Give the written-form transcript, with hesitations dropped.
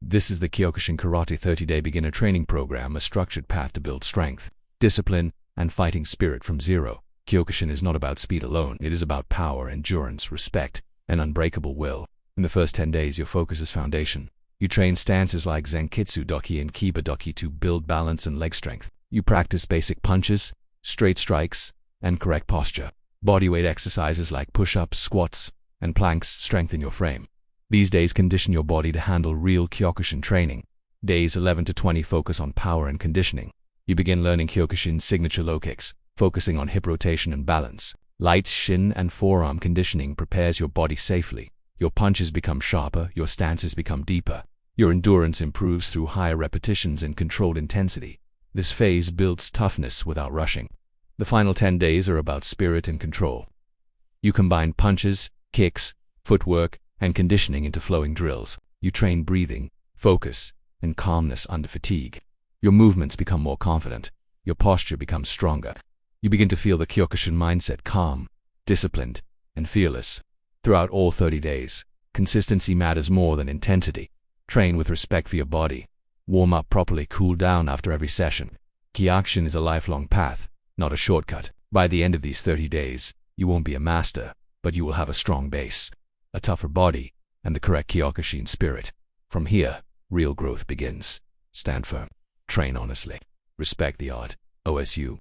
This is the Kyokushin Karate 30-day beginner training program, a structured path to build strength, discipline, and fighting spirit from zero. Kyokushin is not about speed alone. It is about power, endurance, respect, and unbreakable will. In the first 10 days, your focus is foundation. You train stances like Zenkitsu Doki and Kiba Doki to build balance and leg strength. You practice basic punches, straight strikes, and correct posture. Bodyweight exercises like push-ups, squats, and planks strengthen your frame. These days condition your body to handle real Kyokushin training. Days 11 to 20 focus on power and conditioning. You begin learning Kyokushin's signature low kicks, focusing on hip rotation and balance. Light shin and forearm conditioning prepares your body safely. Your punches become sharper, your stances become deeper. Your endurance improves through higher repetitions and controlled intensity. This phase builds toughness without rushing. The final 10 days are about spirit and control. You combine punches, kicks, footwork, and conditioning into flowing drills. You train breathing, focus, and calmness under fatigue. Your movements become more confident. Your posture becomes stronger. You begin to feel the Kyokushin mindset: calm, disciplined, and fearless. Throughout all 30 days, consistency matters more than intensity. Train with respect for your body. Warm up properly, cool down after every session. Kyokushin is a lifelong path, not a shortcut. By the end of these 30 days, you won't be a master, but you will have a strong base, a tougher body, and the correct Kyokushin spirit. From here, real growth begins. Stand firm. Train honestly. Respect the art. OSU.